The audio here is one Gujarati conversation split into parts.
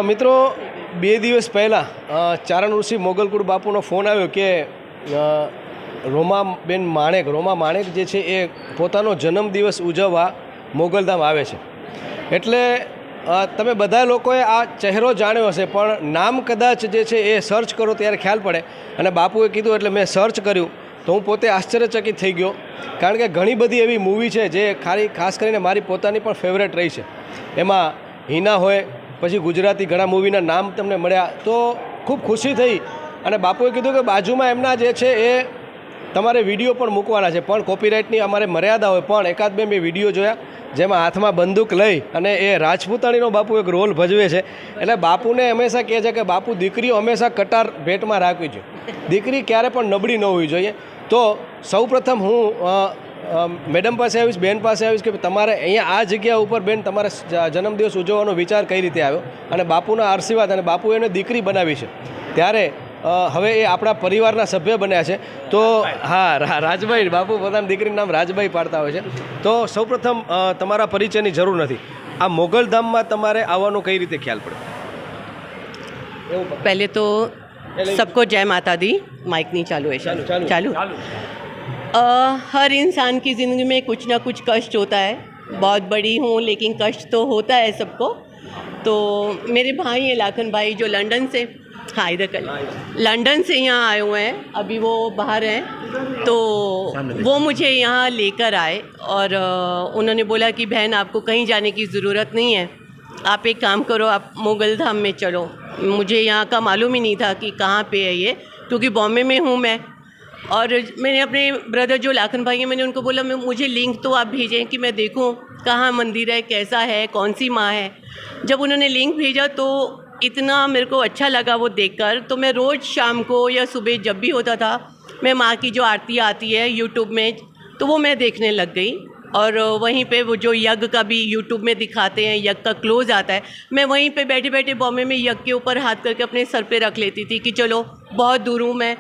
મિત્રો 2 દિવસ પહેલાં ચારણ ઋષિ મોગલકુળ બાપુનો ફોન આવ્યો કે રોમા માણેક જે છે એ પોતાનો જન્મદિવસ ઉજવવા મોગલધામ આવે છે. એટલે તમે બધા લોકોએ આ ચહેરો જાણ્યો હશે, પણ નામ કદાચ જે છે એ સર્ચ કરો ત્યારે ખ્યાલ પડે. અને બાપુએ કીધું એટલે મેં સર્ચ કર્યું તો હું પોતે આશ્ચર્યચકિત થઈ ગયો, કારણ કે ઘણી બધી એવી મૂવી છે જે ખાસ કરીને મારી પોતાની પણ ફેવરેટ રહી છે. એમાં હિના હોય, પછી ગુજરાતી ઘણા મૂવીના નામ તમને મળ્યા, તો ખૂબ ખુશી થઈ. અને બાપુએ કીધું કે બાજુમાં એમના જે છે એ તમારે વિડીયો પણ મૂકવાના છે, પણ કોપીરાઇટની અમારે મર્યાદા હોય. પણ એકાદ બે મેં વિડીયો જોયા જેમાં હાથમાં બંદૂક લઈ અને એ રાજપૂતાણીનો બાપુ એક રોલ ભજવે છે. એટલે બાપુને હંમેશા કહે છે કે બાપુ દીકરીઓ હંમેશા કટાર ભેટમાં રાખવી જોઈએ, દીકરી ક્યારે પણ નબળી ન હોવી જોઈએ. તો સૌપ્રથમ હું મેડમ પાસે આવીશ, બેન પાસે આવીશ કે તમારે અહીંયા આ જગ્યા ઉપર બેન તમારે જન્મદિવસ ઉજવવાનો વિચાર કઈ રીતે આવ્યો, અને બાપુના આશીર્વાદ અને બાપુ એને દીકરી બનાવી છે ત્યારે હવે એ આપણા પરિવારના સભ્ય બન્યા છે. તો હા, રાજભાઈ, બાપુ પોતાની દીકરીનું નામ રાજભાઈ પાડતા હોય છે. તો સૌપ્રથમ તમારા પરિચયની જરૂર નથી, આ મોગલધામમાં તમારે આવવાનો કઈ રીતે ખ્યાલ પડ્યો? पहले तो सबको जय माता दी. माइक नहीं चालू है? चालू. हर इंसान की ज़िंदगी में कुछ ना कुछ कष्ट होता है. बहुत बड़ी हूँ लेकिन कष्ट तो होता है सबको. तो मेरे भाई हैं लाखन भाई, जो लंदन से, हाँ इधर कल लंदन से यहाँ आए हुए हैं, अभी वो बाहर हैं. तो वो मुझे यहाँ लेकर आए और उन्होंने बोला कि बहन आपको कहीं जाने की ज़रूरत नहीं है, आप एक काम करो, आप मोगलधाम में चलो. मुझे यहाँ का मालूम ही नहीं था कि कहाँ पे है ये, क्योंकि बॉम्बे में हूँ मैं. और मैंने अपने ब्रदर जो लाखन भाई हैं, मैंने उनको बोला मुझे लिंक तो आप भेजें कि मैं देखूँ कहाँ मंदिर है, कैसा है, कौन सी माँ है. जब उन्होंने लिंक भेजा तो इतना मेरे को अच्छा लगा वो देखकर. तो मैं रोज़ शाम को या सुबह जब भी होता था, मैं माँ की जो आरती आती है यूट्यूब में, तो वो मैं देखने लग गई. और वहीं पे वो जो यज्ञ का भी यूट्यूब में दिखाते हैं, यज्ञ का क्लोज आता है, मैं वहीं पे बैठे बैठे बॉम्बे में यज्ञ के ऊपर हाथ करके अपने सर पे रख लेती थी कि चलो बहुत दूर हूँ मैं,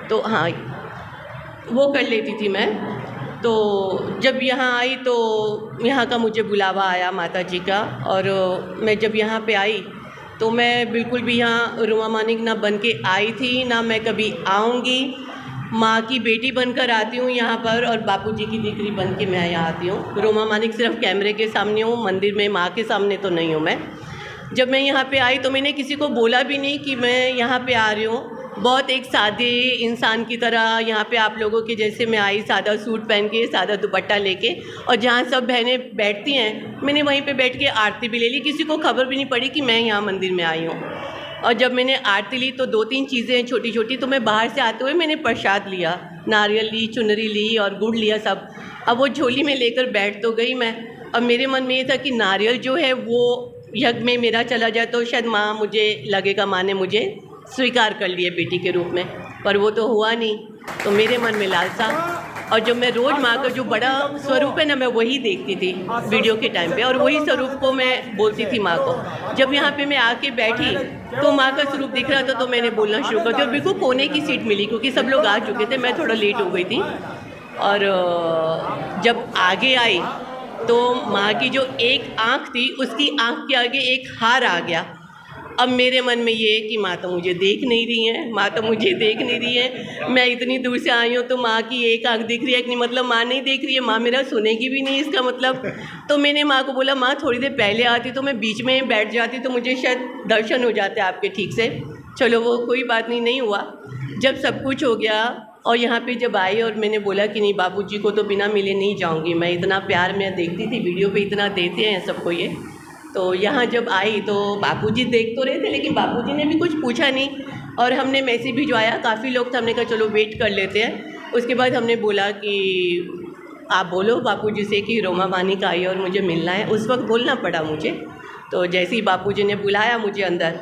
तो हाँ वो कर लेती थी मैं. तो जब यहाँ आई तो यहाँ का मुझे बुलावा आया माता जी का, और मैं जब यहाँ पे आई तो मैं बिल्कुल भी यहाँ रोमा मानिक ना बन के आई थी, ना मैं कभी आऊँगी. माँ की बेटी बनकर आती हूँ यहाँ पर, और बापूजी की दीकरी बन के मैं यहाँ आती हूँ. रोमा मानिक सिर्फ कैमरे के सामने हूँ, मंदिर में माँ के सामने तो नहीं हूँ मैं. जब मैं यहाँ पे आई तो मैंने किसी को बोला भी नहीं कि मैं यहाँ पे आ रही हूँ. बहुत एक सादे इंसान की तरह यहाँ पे आप लोगों के जैसे मैं आई, सादा सूट पहन के, सादा दुपट्टा लेके, और जहाँ सब बहनें बैठती हैं मैंने वहीं पे बैठ के आरती भी ले ली. किसी को खबर भी नहीं पड़ी कि मैं यहाँ मंदिर में आई हूँ. और जब मैंने आरती ली तो 2-3 चीज़ें छोटी छोटी, तो मैं बाहर से आते हुए मैंने प्रसाद लिया, नारियल ली, चुनरी ली और गुड़ लिया सब. अब वो झोली में लेकर बैठ तो गई मैं, और मेरे मन में ये था कि नारियल जो है वो यज्ञ में मेरा चला जाए तो शायद माँ, मुझे लगेगा माँ ने मुझे स्वीकार कर लिए बेटी के रूप में, पर वो तो हुआ नहीं. तो मेरे मन में लालसा, और जो मैं रोज़ माँ का जो बड़ा स्वरूप है ना, मैं वही देखती थी वीडियो के टाइम पे, और वही स्वरूप को मैं बोलती थी माँ को. जब यहाँ पे मैं आके बैठी तो माँ का स्वरूप दिख रहा था, तो मैंने बोलना शुरू कर दिया. और बिल्कुल कोने की सीट मिली क्योंकि सब लोग आ चुके थे, मैं थोड़ा लेट हो गई थी. और जब आगे आई तो माँ की जो एक आँख थी, उसकी आँख के आगे एक हार आ गया. अब मेरे मन में ये है कि माँ तो मुझे देख नहीं रही है, माँ तो मुझे देख नहीं रही है. मैं इतनी दूर से आई हूँ तो माँ की एक आँख दिख रही है कि नहीं, मतलब माँ नहीं देख रही है, माँ मेरा सुनेगी भी नहीं इसका मतलब. तो मैंने माँ को बोला माँ थोड़ी देर पहले आती तो मैं बीच में बैठ जाती तो मुझे शायद दर्शन हो जाते आपके ठीक से. चलो वो कोई बात नहीं हुआ. जब सब कुछ हो गया और यहाँ पे जब आई और मैंने बोला कि नहीं बापूजी को तो बिना मिले नहीं जाऊँगी मैं, इतना प्यार मैं देखती थी वीडियो पे, इतना देते हैं सबको ये. तो यहाँ जब आई तो बापूजी देख तो रहे थे लेकिन बापूजी ने भी कुछ पूछा नहीं. और हमने मैसेज भिजवाया, काफ़ी लोग थे, हमने कहा चलो वेट कर लेते हैं. उसके बाद हमने बोला कि आप बोलो बापूजी से कि रोमा मानिक आई और मुझे मिलना है. उस वक्त बोलना पड़ा मुझे. तो जैसे ही बापूजी ने बुलाया मुझे अंदर,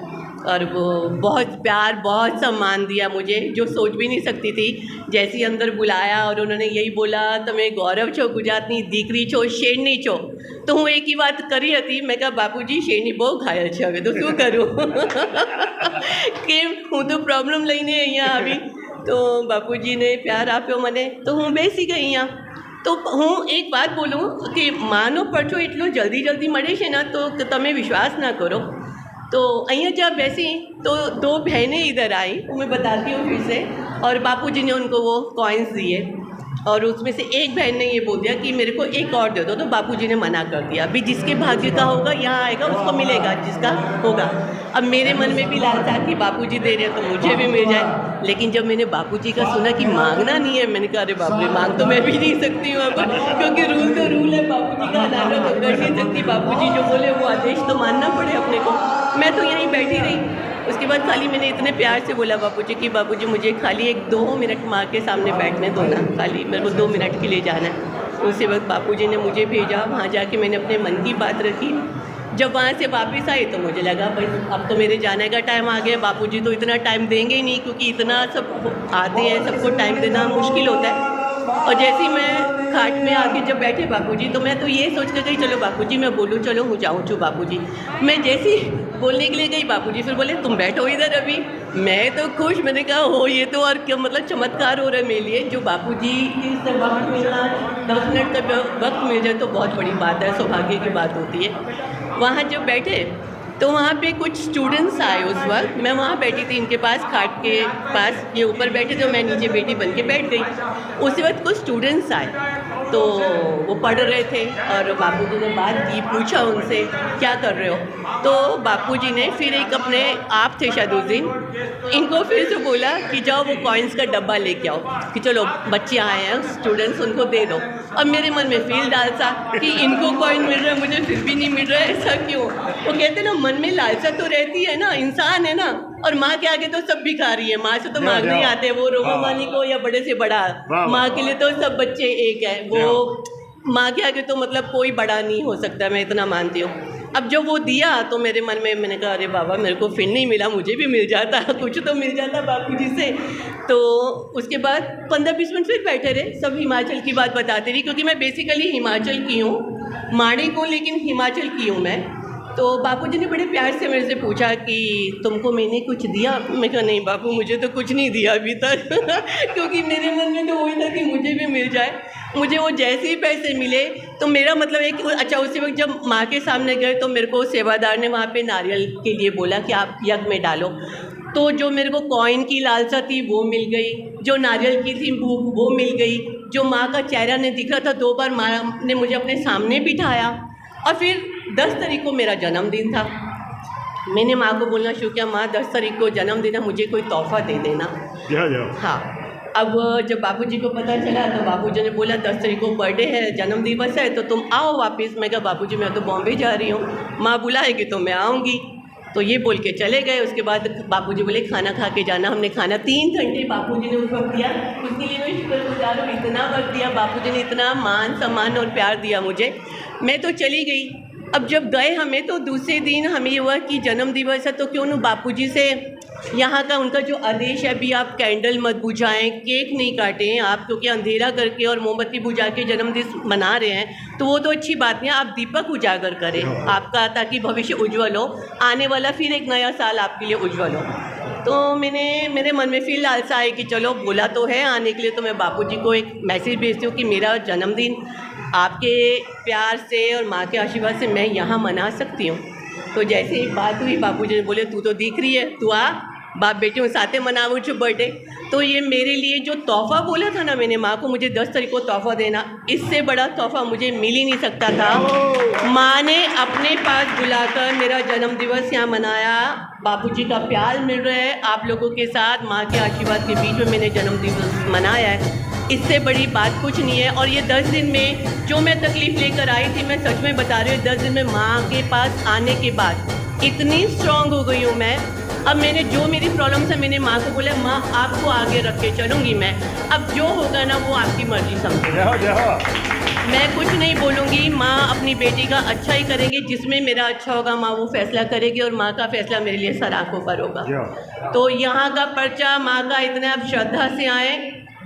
और वो बहुत प्यार, बहुत सम्मान दिया मुझे, जो सोच भी नहीं सकती थी. जैसे ही अंदर बुलाया और उन्होंने यही बोला તમે ગૌરવ છો, ગુજરાતની દીકરી છો, શેરની છો. તો હું એક વાત કરી હતી, મેં કહા બાપુજી શેરની બહુ ઘાયલ છે, હવે તો શું કરું કે હું તો પ્રોબ્લેમ લઈને અહીંયા આવી. તો બાપુજીને પ્યાર આપ્યો મને, તો હું બેસી ગઈ અહીંયા. તો હું એક વાત બોલું કે માનો પડછો એટલો જલ્દી મળે છે ને, તો તમે વિશ્વાસ ના કરો. तो અહીંયા जब वैसे ही तो 2 बहनें इधर आई, वो मैं बताती हूँ फिर से, और बापूजी ने उनको वो कॉइन्स दिए, और उसमें से एक बहन ने ये बोल दिया कि मेरे को एक और दे दो, तो बापूजी ने मना कर दिया। अभी जिसके भाग्य का होगा यहाँ आएगा, उसको मिलेगा, जिसका होगा। अब मेरे मन में भी लालसा कि बापूजी दे रहे हैं तो मुझे भी मिल जाए, लेकिन जब मैंने बापूजी का सुना कि मांगना नहीं है, मैंने कहा अरे बाप रे, मांग तो मैं भी नहीं सकती हूँ अब, क्योंकि रूल तो रूल है, बापूजी का अनादर तो कर नहीं सकती, बापूजी जो बोले वो आदेश तो मानना पड़े अपने को। मैं तो यहीं बैठी रही। उसके बाद खाली मैंने इतने प्यार से बोला बापूजी कि बापूजी मुझे खाली 1-2 मिनट माँ के सामने बैठने दो ना, खाली मेरे को 2 मिनट के लिए जाना है। उसी वक्त बापूजी ने मुझे भेजा, वहाँ जाके मैंने अपने मन की बात रखी। जब वहाँ से वापस आई तो मुझे लगा भाई अब तो मेरे जाने का टाइम आ गया, बापूजी तो इतना टाइम देंगे ही नहीं, क्योंकि इतना सब आते हैं, सबको टाइम देना मुश्किल होता है। और जैसे ही मैं खाट में आके जब बैठे बापूजी, तो मैं तो ये सोच कर गई चलो बापूजी मैं बोलूँ, चलो हो जाऊँ चुप बापूजी। मैं जैसे ही बोलने के लिए गई, बापूजी फिर बोले तुम बैठो इधर अभी। मैं तो खुश, मैंने कहा हो ये तो और क्या मतलब चमत्कार हो रहा है मेरे लिए, जो बापूजी से वक्त मिलना, 10 मिनट का वक्त मिल जाए तो बहुत बड़ी बात है, सौभाग्य की बात होती है। वहाँ जब बैठे तो वहाँ पे कुछ स्टूडेंट्स आए उस वक्त, मैं वहाँ बैठी थी इनके पास, खाट के पास, ये ऊपर बैठे थे, मैं नीचे बेटी बन के बैठ गई। उसी वक्त कुछ स्टूडेंट्स आए तो वो पढ़ रहे थे, और बापूजी ने बात की, पूछा उनसे क्या कर रहे हो, तो बापूजी ने फिर एक अपने आप थे शायद उस दिन, इनको फिर से बोला कि जाओ वो कॉइन्स का डब्बा लेके आओ, कि चलो बच्चे आए हैं स्टूडेंट्स, उनको दे दो। अब मेरे मन में फील डालसा कि इनको कॉइन मिल रहा है, मुझे फिर भी नहीं मिल रहा है, ऐसा क्यों? वो कहते ना मन में लालसा तो रहती है ना, इंसान है ना, और माँ के आगे तो सब भिखारी है, माँ से तो मांगने ही आते हैं, वो रोमा वाली को या बड़े से बड़ा, माँ के लिए तो सब बच्चे एक है, वो माँ के आगे तो मतलब कोई बड़ा नहीं हो सकता, मैं इतना मानती हूँ। अब जब वो दिया तो मेरे मन में मैंने कहा अरे बाबा मेरे को फिर नहीं मिला, मुझे भी मिल जाता, कुछ तो मिल जाता बापूजी से। तो उसके बाद 15-20 मिनट फिर बैठे रहे, सब हिमाचल की बात बताते रही, क्योंकि मैं बेसिकली हिमाचल की हूँ, माणिक हूँ लेकिन हिमाचल की हूँ मैं। तो बापूजी ने बड़े प्यार से मेरे से पूछा कि तुमको मैंने कुछ दिया? मैं कहा नहीं बापू मुझे तो कुछ नहीं दिया अभी तक क्योंकि मेरे मन में तो वही था कि मुझे भी मिल जाए। मुझे वो जैसे ही पैसे मिले तो मेरा मतलब है कि अच्छा, उसी वक्त जब माँ के सामने गए तो मेरे को सेवादार ने वहाँ पे नारियल के लिए बोला कि आप यज्ञ में डालो, तो जो मेरे को कॉइन की लालसा थी वो मिल गई, जो नारियल की थी वो मिल गई, जो माँ का चेहरा नहीं दिख रहा था 2 बार माँ ने मुझे अपने सामने बिठाया। और फिर 10 तारीख को मेरा जन्मदिन था, मैंने माँ को बोलना शुरू किया, माँ 10 तारीख को जन्मदिन है, मुझे कोई तोहफा दे देना। हाँ, अब जब बापूजी को पता चला तो बापूजी ने बोला 10 तारीख को बर्थडे है, जन्म दिवस है, तो तुम आओ वापस। मैं कहा बापूजी मैं तो बॉम्बे जा रही हूँ, माँ बुलाएगी तो मैं आऊँगी। तो ये बोल के चले गए। उसके बाद बापूजी बोले खाना खा के जाना। हमने खाना 3 घंटे बापूजी ने उस वक्त दिया, उसके लिए मैं शुक्रगुजार हूँ। इतना वक्त दिया बापूजी ने, इतना मान सम्मान और प्यार दिया मुझे। मैं तो चली गई। अब जब गए हमें तो दूसरे दिन हमें ये हुआ कि जन्म दिवस है तो क्यों न बापूजी से यहाँ का उनका जो आदेश है अभी आप कैंडल मत बुझाएं, केक नहीं काटें आप, क्योंकि अंधेरा करके और मोमबत्ती बुझा के जन्मदिन मना रहे हैं तो वो तो अच्छी बात नहीं है, आप दीपक उजागर करें आपका, ताकि भविष्य उज्जवल हो, आने वाला फिर एक नया साल आपके लिए उज्जवल हो। तो मेरे मन में फिर लालसा है कि चलो बोला तो है आने के लिए, तो मैं बापूजी को एक मैसेज भेजती हूँ कि मेरा जन्मदिन आपके प्यार से और माँ के आशीर्वाद से मैं यहाँ मना सकती हूँ। तो जैसे ही बात हुई बापूजी ने बोले तू तो दिख रही है, तू आ बाप बेटी हूँ साथे मनाऊँ छो बर्थडे। तो ये मेरे लिए जो तोहफ़ा बोला था ना मैंने माँ को, मुझे 10 तारीख को तोहफ़ा देना, इससे बड़ा तोहफ़ा मुझे मिल ही नहीं सकता था। माँ ने अपने पास बुलाकर मेरा जन्म दिवस यहाँ मनाया, बापूजी का प्यार मिल रहा है आप लोगों के साथ, माँ के आशीर्वाद के बीच में मैंने जन्म दिवस मनाया है, इससे बड़ी बात कुछ नहीं है। और ये 10 दिन में जो मैं तकलीफ़ लेकर आई थी, मैं सच में बता रही हूँ, 10 दिन में माँ के पास आने के बाद इतनी स्ट्रॉन्ग हो गई हूँ मैं। अब मैंने जो मेरी प्रॉब्लम्स है मैंने माँ को बोला माँ आपको आगे रख के चलूँगी मैं, अब जो होगा ना वो आपकी मर्ज़ी समझो, मैं कुछ नहीं बोलूँगी। माँ अपनी बेटी का अच्छा ही करेंगी, जिसमें मेरा अच्छा होगा माँ वो फैसला करेगी और माँ का फैसला मेरे लिए सर आँखों पर होगा। तो यहाँ का पर्चा माँ का इतना आप श्रद्धा से आए,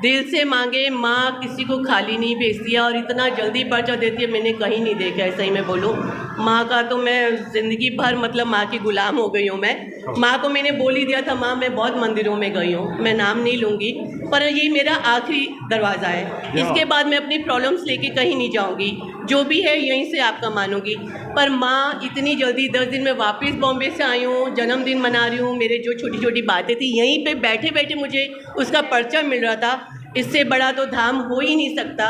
दिल से मांगे, माँ किसी को खाली नहीं भेजती है और इतना जल्दी पर्चा देती है मैंने कहीं नहीं देखा है। सही में बोलूँ माँ का तो मैं ज़िंदगी भर मतलब माँ की गुलाम हो गई हूँ मैं। माँ को मैंने बोल ही दिया था माँ मैं बहुत मंदिरों में गई हूँ, मैं नाम नहीं लूँगी, पर ये मेरा आखिरी दरवाज़ा है, इसके बाद मैं अपनी प्रॉब्लम्स लेके कहीं नहीं जाऊँगी। जो भी है यहीं से आपका मानूंगी। पर माँ इतनी जल्दी 10 दिन में वापस बॉम्बे से आई हूँ, जन्मदिन मना रही हूँ, मेरे जो छोटी छोटी बातें थी यहीं पे बैठे बैठे मुझे उसका पर्चा मिल रहा था, इससे बड़ा तो धाम हो ही नहीं सकता।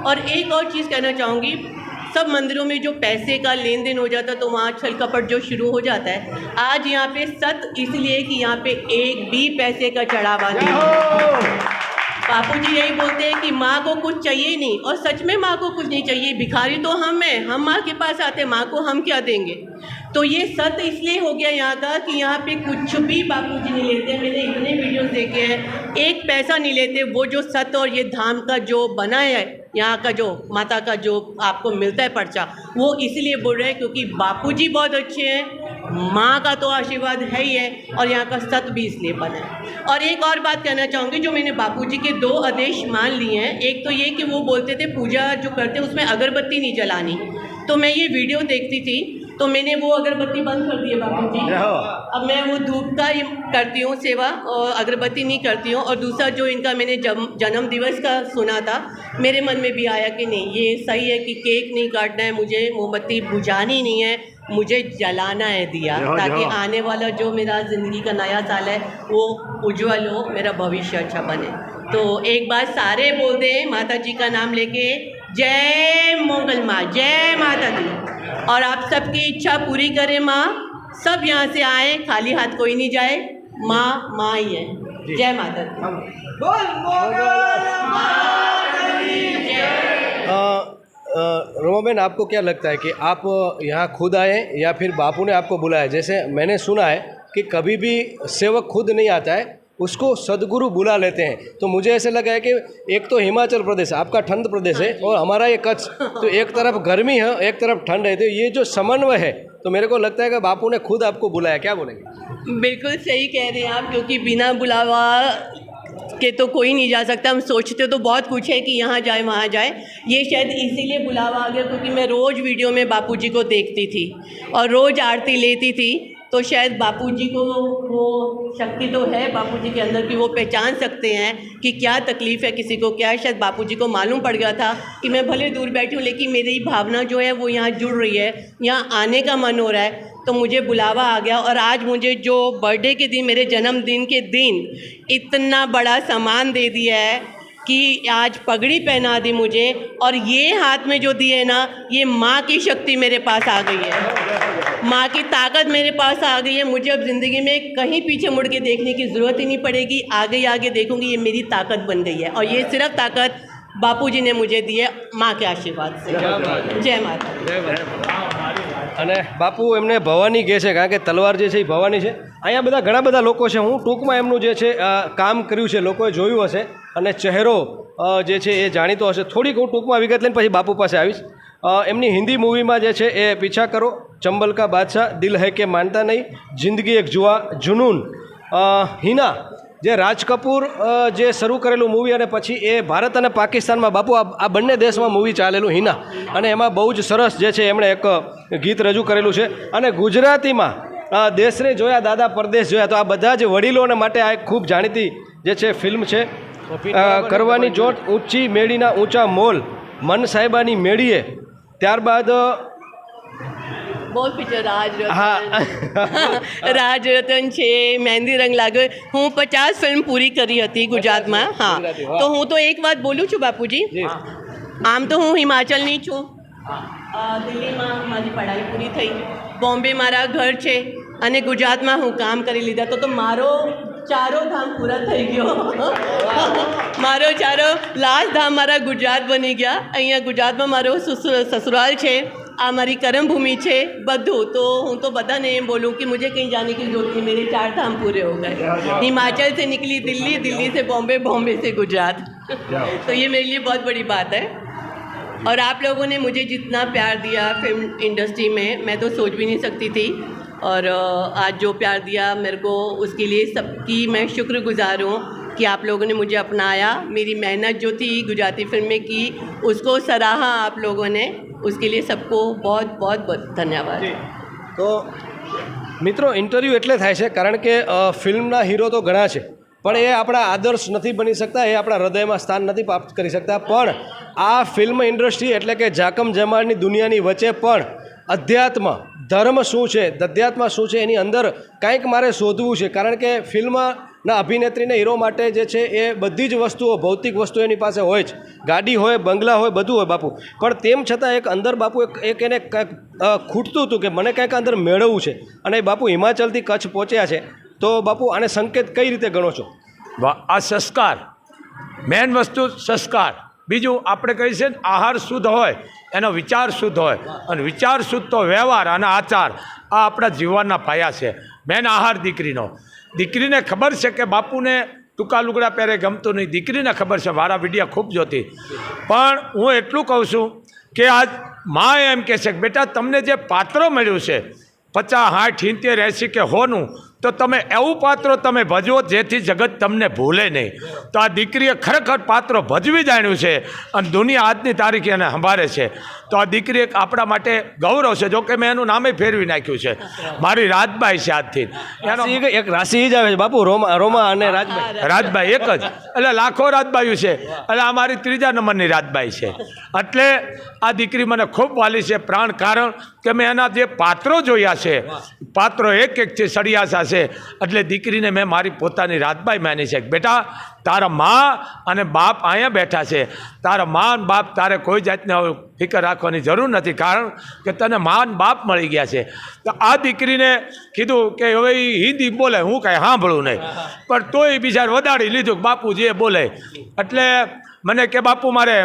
और एक और चीज़ कहना चाहूँगी, सब मंदिरों में जो पैसे का लेन देन हो जाता है तो वहाँ छल कपट जो शुरू हो जाता है। आज यहाँ पे सत इसलिए कि यहाँ पे एक भी पैसे का चढ़ावा नहीं। बापू जी यही बोलते हैं कि माँ को कुछ चाहिए नहीं, और सच में माँ को कुछ नहीं चाहिए। भिखारी तो हम हैं, हम माँ के पास आते हैं, माँ को हम क्या देंगे। तो ये सत्य इसलिए हो गया यहाँ का कि यहाँ पे कुछ भी बापू जी नहीं लेते। मैंने इतने वीडियोस देखे हैं, एक पैसा नहीं लेते। वो जो सत्य और ये धाम का जो बना है, यहाँ का जो माता का जो आपको मिलता है पर्चा, वो इसीलिए बोल रहे हैं क्योंकि बापू जी बहुत अच्छे हैं, माँ का तो आशीर्वाद है ही है, और यहाँ का सत्य भी इसलिए बना है। और एक और बात कहना चाहूँगी, जो मैंने बापू जी के 2 आदेश मान लिए हैं। एक तो ये कि वो बोलते थे पूजा जो करते हैं उसमें अगरबत्ती नहीं जलानी, तो मैं ये वीडियो देखती थी तो मैंने वो अगरबत्ती बंद कर दी है बापू जी। अब मैं वो धूप का ही करती हूँ सेवा, और अगरबत्ती नहीं करती हूँ। और दूसरा जो इनका मैंने जन्म दिवस का सुना था, मेरे मन में भी आया कि नहीं ये सही है कि केक नहीं काटना है, मुझे मोमबत्ती बुझानी नहीं है, मुझे जलाना है दिया, ताकि आने वाला जो मेरा ज़िंदगी का नया साल है वो उज्जवल हो, मेरा भविष्य अच्छा बने। तो एक बार सारे बोल दें माता जी का नाम लेके, जय मंगल माँ, जय माता दी। और आप सबकी इच्छा पूरी करें माँ, सब यहाँ से आए, खाली हाथ कोई नहीं जाए, माँ माँ ही है। जय माता दी। रोमा बहन, आपको क्या लगता है कि आप यहाँ खुद आए या फिर बापू ने आपको बुलाया? जैसे मैंने सुना है कि कभी भी सेवक खुद नहीं आता है, उसको सदगुरु बुला लेते हैं। तो मुझे ऐसे लगा है कि एक तो हिमाचल प्रदेश आपका ठंड प्रदेश है और हमारा ये कच्छ, तो एक तरफ गर्मी है एक तरफ ठंड है, तो ये जो समन्वय है, तो मेरे को लगता है कि बापू ने खुद आपको बुलाया। क्या बोलेंगे? बिल्कुल सही कह रहे हैं आप, क्योंकि बिना बुलावा के तो कोई नहीं जा सकता। हम सोचते तो बहुत कुछ है कि यहाँ जाए वहाँ जाए, ये शायद इसीलिए बुलावा आ गया क्योंकि मैं रोज़ वीडियो में बापूजी को देखती थी और रोज़ आरती लेती थी। तो शायद बापूजी को वो शक्ति तो है बापूजी के अंदर कि वो पहचान सकते हैं कि क्या तकलीफ़ है किसी को, क्या है। शायद बापूजी को मालूम पड़ गया था कि मैं भले दूर बैठी हूँ लेकिन मेरी भावना जो है वो यहाँ जुड़ रही है, यहाँ आने का मन हो रहा है, तो मुझे बुलावा आ गया। और आज मुझे जो बर्थडे के दिन, मेरे जन्मदिन के दिन इतना बड़ा सामान दे दिया है कि आज पगड़ी पहना दी मुझे, और ये हाथ में जो दिए ना, ये माँ की शक्ति मेरे पास आ गई है, माँ की ताकत मेरे पास आ गई है। मुझे अब ज़िंदगी में कहीं पीछे मुड़ के देखने की ज़रूरत ही नहीं पड़ेगी, आगे आगे देखूंगी, ये मेरी ताकत बन गई है। और ये सिर्फ ताकत बापूजी ने मुझे दी है, माँ के आशीर्वाद से। जय माता। અને બાપુ એમને ભવાની કહે છે, કારણ કે તલવાર જે છે એ ભવાની છે। અહીંયા બધા ઘણા બધા લોકો છે, હું ટૂંકમાં એમનું જે છે કામ કર્યું છે લોકોએ જોયું હશે અને ચહેરો જે છે એ જાણીતો હશે। થોડીક હું ટૂંકમાં વિગત લઈને પછી બાપુ પાસે આવીશ। એમની હિન્દી મૂવીમાં જે છે એ પીછા કરો, ચંબલ કા બાદશાહ, દિલ હૈ કે માનતા નહીં, જિંદગી એક જુઆ, જુનૂન, હિના, જે રાજ કપૂર જે શરૂ કરેલું મૂવી અને પછી એ ભારત અને પાકિસ્તાનમાં બાપુ આ બંને દેશમાં મૂવી ચાલેલું હિના, અને એમાં બહુ જ સરસ જે છે એમણે એક ગીત રજૂ કરેલું છે। અને ગુજરાતીમાં દેશને જોયા દાદા પરદેશ જોયા, તો આ બધા જ વડીલોને માટે આ એક ખૂબ જાણીતી જે છે ફિલ્મ છે। કરવાની જોટ, ઊંચી મેળીના ઊંચા મોલ, મન સાહેબાની મેળીએ, ત્યારબાદ बहुत पिक्चर राज रतन છે, મહેંદી રંગ લાગ્યો। હું 50 ફિલ્મ પૂરી કરી હતી ગુજરાતમાં। હા, તો હું તો એક વાત બોલું છું બાપુજી, આમ તો હું હિમાચલની છું, દિલ્હીમાં મારી પઢાઈ પૂરી થઈ, બોમ્બે મારા ઘર છે અને ગુજરાતમાં હું કામ કરી લીધા, તો મારો ચારો ધામ પૂરા થઈ ગયો। મારો ચારો લાસ્ટ ધામ મારા ગુજરાત બની ગયા। અહીંયા ગુજરાતમાં મારો ससुराल છે, आ हमारी कर्म भूमि है बधु। तो हूँ तो बधाने एम बोलूँ कि मुझे कहीं जाने की जरूरत नहीं, मेरे 4 धाम पूरे हो गए। हिमाचल से निकली दिल्ली, दिल्ली से बॉम्बे, बॉम्बे से गुजरात। तो ये मेरे लिए बहुत बड़ी बात है। और आप लोगों ने मुझे जितना प्यार दिया फिल्म इंडस्ट्री में, मैं तो सोच भी नहीं सकती थी। और आज जो प्यार दिया मेरे को, उसके लिए सबकी मैं शुक्रगुजार हूँ कि आप लोगों ने मुझे अपनाया। मेरी मेहनत जो थी गुजराती फिल्म में की, उसको सराहा आप लोगों ने, उसके लिए सबको बहुत बहुत बहुत धन्यवाद। तो मित्रों, इंटरव्यू એટલે થાય છે કારણ કે ફિલ્મના હીરો તો ઘણા છે, પણ એ આપણા આદર્શ નથી બની શકતા, એ આપણા હૃદયમાં સ્થાન નથી પ્રાપ્ત કરી શકતા. પણ આ ફિલ્મ ઇન્ડસ્ટ્રી એટલે કે જાકમ જમાળની દુનિયાની વચ્ચે પણ અધ્યાત્મ ધર્મ શું છે, દધ્યાત્મ શું છે, એની અંદર કંઈક મારે શોધવું છે. કારણ કે ફિલ્મના અભિનેત્રીને હીરો માટે જે છે એ બધી જ વસ્તુઓ, ભૌતિક વસ્તુઓ એની પાસે હોય જ, ગાડી હોય, બંગલા હોય, બધું હોય બાપુ. પણ તેમ છતાં એક અંદર બાપુ એક એને કંઈક ખૂટતું હતું કે મને કંઈક અંદર મેળવવું છે. અને બાપુ હિમાચલથી કચ્છ પહોંચ્યા છે, તો બાપુ આને સંકેત કઈ રીતે ગણો છો? આ સંસ્કાર, મેન વસ્તુ સંસ્કાર. બીજું આપણે કહીએ છીએ ને, આહાર શુદ્ધ હોય એનો વિચાર શુદ્ધ હોય, અને વિચાર શુદ્ધ તો વ્યવહાર અને આચાર, આ આપણા જીવનના પાયા છે. મેન આહાર દીકરીનો. દીકરીને ખબર છે કે બાપુને ટૂંકા લુગડા પહેરે ગમતું નહીં, દીકરીને ખબર છે, મારા વિડીયા ખૂબ જોતી. પણ હું એટલું કહું છું કે આજ મા એમ કહે છે કે બેટા તમને જે પાત્ર મળ્યું છે 50, 60, 70, 80 કે 100નું, તો તમે એવું પાત્રો તમે ભજવો જેથી જગત તમને ભૂલે નહીં. તો આ દીકરીએ ખરેખર પાત્રો ભજવી જાણ્યું છે, અને દુનિયા આજની તારીખે એને સંભાળે છે. તો આ દીકરી એક આપણા માટે ગૌરવ છે. જોકે મેં એનું નામે ફેરવી નાખ્યું છે, મારી રાજબાઈ છે આજથી. એનો એક રાશિ જ આવે છે બાપુ, રોમા અને રાજબાઈ. રાજબાઈ એક જ, એટલે લાખો રાજબાઈઓ છે, એટલે આ મારી 3જા નંબરની રાજબાઈ છે. એટલે આ દીકરી મને ખૂબ વાલી છે પ્રાણ. કારણ કે મેં એના જે પાત્રો જોયા છે, પાત્રો એક છે, સળિયાસા છે. એટલે દીકરીને મેં મારી પોતાની રાજબાઈ માની છે. બેટા તારા મા અને બાપ અહીંયા બેઠા છે, તારા મા અને બાપ, તારે કોઈ જાતને ફિકર રાખવાની જરૂર નથી, કારણ કે તને મા અને બાપ મળી ગયા છે. તો આ દીકરીને કીધું કે હવે એ હિન્દી બોલે, હું કાંઈ સાંભળું નહીં, પણ તોય બિચાર વધારી લીધું કે બાપુ જે બોલે. એટલે મને કે બાપુ મારે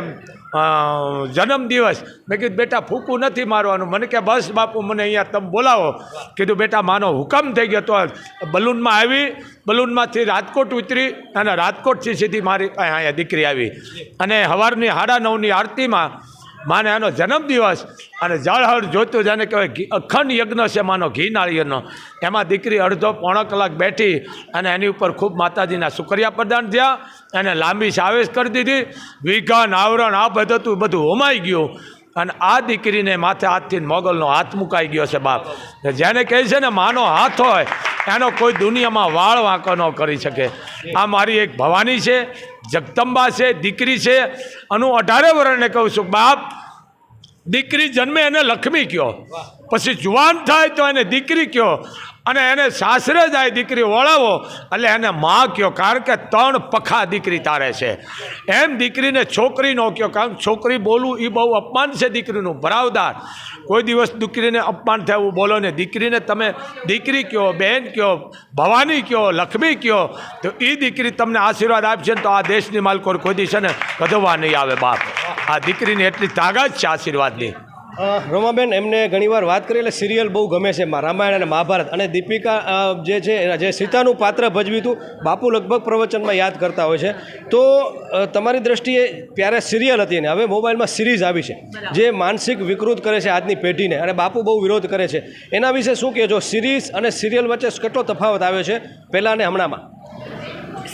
જન્મદિવસ. મેં કીધું બેટા ફૂકું નથી મારવાનું. મને કે બસ બાપુ મને અહીંયા તમે બોલાવો. કીધું બેટા માનો હુકમ થઈ ગયો. તો બલૂનમાં આવી, બલૂનમાંથી રાજકોટ ઉતરી, અને રાજકોટથી સીધી મારી અહીંયા દીકરી આવી. અને સવારની 9:30ની આરતીમાં માને એનો જન્મદિવસ, અને જળહળ જોતું જેને કહેવાય અખંડ યજ્ઞ છે માનો ઘી નાળિયેરનો, એમાં દીકરી અડધો પોણો કલાક બેઠી, અને એની ઉપર ખૂબ માતાજીના શુક્રિયા પ્રદાન થયા. એને લાંબી સાવેશ કરી દીધી, વિઘન આવરણ આ બધું હોમાઈ ગયું. અને આ દીકરીને માથે હાથથી મોગલનો હાથ મુકાઈ ગયો છે બાપ. જેને કહે છે ને માનો હાથ હોય એનો કોઈ દુનિયામાં વાળ વાંકો ન કરી શકે. આ મારી એક ભવાની છે, જગદંબા છે, દીકરી છે. અને હું 18 વર્ષને કહું છું બાપ, દીકરી જન્મે એને લક્ષ્મી કહો, પછી જુવાન થાય તો એને દીકરી કહો, અને એને સાસરે જાય દીકરી વળાવો એટલે એને માં કહો. કારણ કે 3 પખા દીકરી તારે છે. એમ દીકરીને છોકરી ન કહો, કારણ કે છોકરી બોલવું એ બહુ અપમાન છે દીકરીનું, ભરાવદાર. કોઈ દિવસ દીકરીને અપમાન થાય એવું બોલો ને. દીકરીને તમે દીકરી કહો, બહેન કહો, ભવાની કહો, લક્ષ્મી કહો, તો એ દીકરી તમને આશીર્વાદ આપશે ને તો આ દેશની માલકોર કોઈ દિવસ ને કદવા નહીં આવે બાપ. આ દીકરીની એટલી તાકાત છે આશીર્વાદની. રોમાબેન, એમને ઘણીવાર વાત કરી એટલે સિરિયલ બહુ ગમે છે, રામાયણ અને મહાભારત. અને દીપિકા જે છે, જે સીતાનું પાત્ર ભજવ્યું હતું, બાપુ લગભગ પ્રવચનમાં યાદ કરતા હોય છે. તો તમારી દ્રષ્ટિએ ત્યારે સિરિયલ હતી ને હવે મોબાઈલમાં સિરીઝ આવી છે, જે માનસિક વિકૃત કરે છે આજની પેઢીને, અને બાપુ બહુ વિરોધ કરે છે. એના વિશે શું કહેજો? સિરીઝ અને સિરિયલ વચ્ચે કેટલો તફાવત આવ્યો છે પહેલાં અને હમણાંમાં?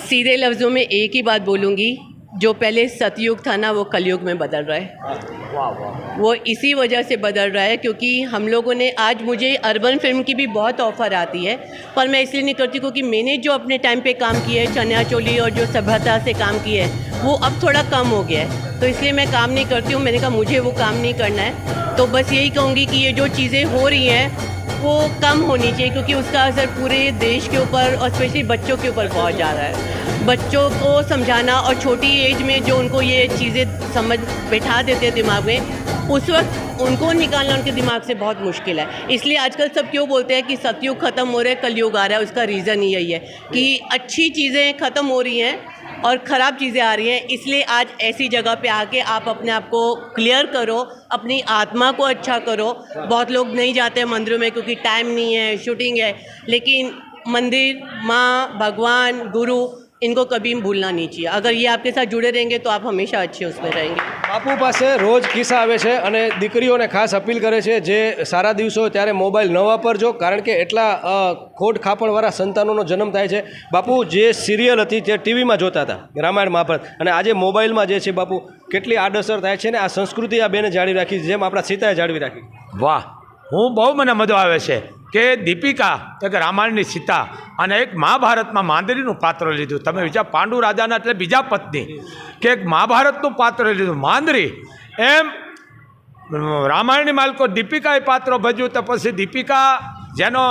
सीधे लफ्ज़ों में एक ही बात बोलूँगी, जो पहले सतयुग था ना वो कलयुग में बदल रहा है. वो इसी वजह से बदल रहा है क्योंकि हम लोगों ने, आज मुझे अर्बन फिल्म की भी बहुत ऑफ़र आती है, पर मैं इसलिए नहीं करती क्योंकि मैंने जो अपने टाइम पे काम किया है, चनिया चोली और जो सभ्यता से काम किया है, वो अब थोड़ा कम हो गया है, तो इसलिए मैं काम नहीं करती हूँ. मैंने कहा मुझे वो काम नहीं करना है. तो बस यही कहूँगी कि ये जो चीज़ें हो रही हैं वो कम होनी चाहिए, क्योंकि उसका असर पूरे देश के ऊपर और स्पेशली बच्चों के ऊपर बहुत जा रहा है. बच्चों को समझाना, और छोटी एज में जो उनको ये चीज़ें समझ बैठा देते हैं दिमाग में, उस वक्त उनको निकालना उनके दिमाग से बहुत मुश्किल है. इसलिए आजकल सब क्यों बोलते हैं कि सतयुग ख़त्म हो रहा है, कलयुग आ रहा है. उसका रीज़न ही यही है कि अच्छी चीज़ें ख़त्म हो रही हैं और ख़राब चीज़ें आ रही हैं. इसलिए आज ऐसी जगह पे आके आप अपने आप को क्लियर करो, अपनी आत्मा को अच्छा करो. बहुत लोग नहीं जाते हैं मंदिरों में क्योंकि टाइम नहीं है, शूटिंग है, लेकिन मंदिर, माँ, भगवान, गुरु, इनको कभी भूलना नहीं चाहिए. अगर ये आपके साथ जुड़े रहेंगे तो आप हमेशा अच्छे उसमें रहेंगे. બાપુ પાસે રોજ કિસ્સા આવે છે, અને દીકરીઓને ખાસ અપીલ કરે છે જે સારા દિવસો ત્યારે મોબાઈલ ન વાપરજો, કારણ કે એટલા ખોટ ખાપણવાળા સંતાનોનો જન્મ થાય છે. બાપુ, જે સિરિયલ હતી જે ટીવીમાં જોતા હતા રામાયણ મહાભારત, અને આજે મોબાઈલમાં જે છે બાપુ, કેટલી આડઅસર થાય છે ને આ સંસ્કૃતિ આ બેને જાળવી રાખી, જેમ આપણા સીતાએ જાળવી રાખી. વાહ, હું બહુ મને મજા આવે છે. કે દીપિકા એક રામાયણની સીતા અને એક મહાભારતમાં માંદરીનું પાત્ર લીધું. તમે વિચાર, પાંડુ રાજાના એટલે બીજા પત્ની, કે એક મહાભારતનું પાત્ર લીધું માંદરી. એમ રામાયણની માલકો દીપિકાએ પાત્ર ભજ્યું. તો પછી દીપિકા જેનો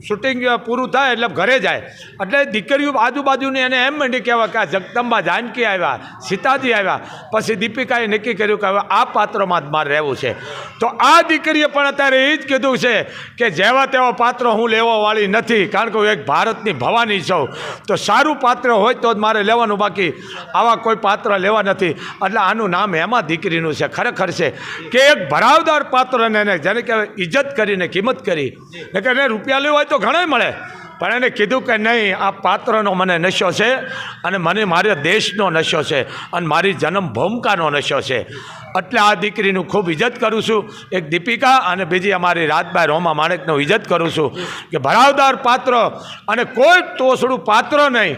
શૂટિંગ પૂરું થાય એટલે ઘરે જાય, એટલે દીકરીઓ આજુબાજુની એને એમ મંડી કહેવા કે આ જગદંબા જાનકી આવ્યા, સીતાજી આવ્યા. પછી દીપિકાએ નક્કી કર્યું કે હવે આ પાત્રમાં જ મારે રહેવું છે. તો આ દીકરીએ પણ અત્યારે એ જ કીધું છે કે જેવા તેવા પાત્ર હું લેવાવાળી નથી, કારણ કે હું એક ભારતની ભવાની છું. તો સારું પાત્ર હોય તો જ મારે લેવાનું, બાકી આવા કોઈ પાત્ર લેવા નથી. એટલે આનું નામ એમાં દીકરીનું છે. ખરેખર છે કે એક ભરાવદાર પાત્રને જેને કહેવાય ઇજ્જત કરીને કિંમત કરી, કે એને રૂપિયા લેવા હોય તો ઘણાય મળે, પણ એને કીધું કે નહીં, આ પાત્રનો મને નશો છે અને મને મારા દેશનો નશો છે અને મારી જન્મભૂમિકાનો નશો છે. એટલે આ દીકરીનું ખૂબ ઇજ્જત કરું છું, એક દીપિકા, અને બીજી અમારી રાજબાઈ રોમા માણેકનું ઇજ્જત કરું છું કે ભરાવદાર પાત્ર અને કોઈ તોછડું પાત્ર નહીં.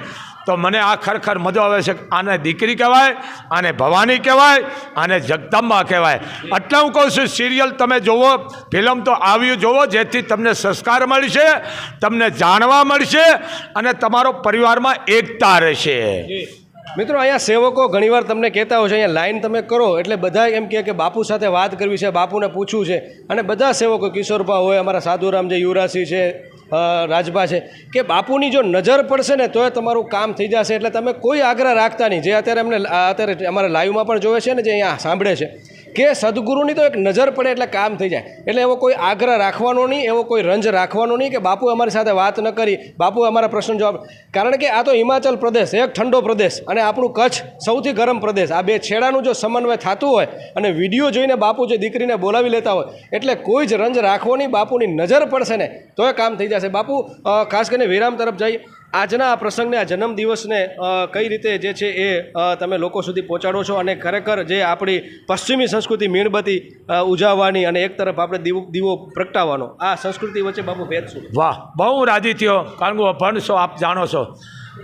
તો મને આ ખરેખર મજો આવે છે. આને દીકરી કહેવાય, આને ભવાની કહેવાય, આને જગદંબા કહેવાય. એટલે હું કહું છું, સિરિયલ તમે જુઓ, ફિલ્મ તો આવ્યું જુઓ, જેથી તમને સંસ્કાર મળશે, તમને જાણવા મળશે અને તમારો પરિવારમાં એકતા રહેશે. મિત્રો, અહીંયા સેવકો ઘણીવાર તમને કહેતા હોય છે, અહીંયા લાઈન તમે કરો એટલે બધા એમ કહે કે બાપુ સાથે વાત કરવી છે, બાપુને પૂછવું છે. અને બધા સેવકો, કિશોરભા હોય, અમારા સાધુરામ જે યુવરાજસિંહ છે, રાજભા છે, કે બાપુની જો નજર પડશે ને તોય તમારું કામ થઈ જશે. એટલે તમે કોઈ આગ્રહ રાખતા નહીં. જે અત્યારે અમારા લાઈવમાં પણ જોવે છે ને, જે અહીંયા સાંભળે છે, કે સદગુરુની તો એક નજર પડે એટલે કામ થઈ જાય. એટલે એવો કોઈ આગ્રહ રાખવાનો નહીં, એવો કોઈ રંજ રાખવાનો નહીં કે બાપુ અમારી સાથે વાત ન કરી, બાપુ અમારા પ્રશ્ન જવાબ. કારણ કે આ તો હિમાચલ પ્રદેશ એક ઠંડો પ્રદેશ અને આપણું કચ્છ સૌથી ગરમ પ્રદેશ. આ બે છેડાનું જો સમન્વય થતું હોય અને વિડીયો જોઈને બાપુ જે દીકરીને બોલાવી લેતા હોય, એટલે કોઈ જ રંજ રાખવો નહીં. બાપુની નજર પડશે ને તોય કામ થઈ જશે. બાપુ, ખાસ કરીને વિરામ તરફ જઈ, આજના આ પ્રસંગને, આ જન્મદિવસને કઈ રીતે જે છે એ તમે લોકો સુધી પહોંચાડો છો, અને ખરેખર જે આપણી પશ્ચિમી સંસ્કૃતિ મીણબત્તી ઉજાવવાની અને એક તરફ આપણે દીવો પ્રગટાવવાનો, આ સંસ્કૃતિ વચ્ચે બાપુ ભેદ શું? વાહ, બહુ રાજી થયો, કારણ કે અભણ છો, આપ જાણો છો.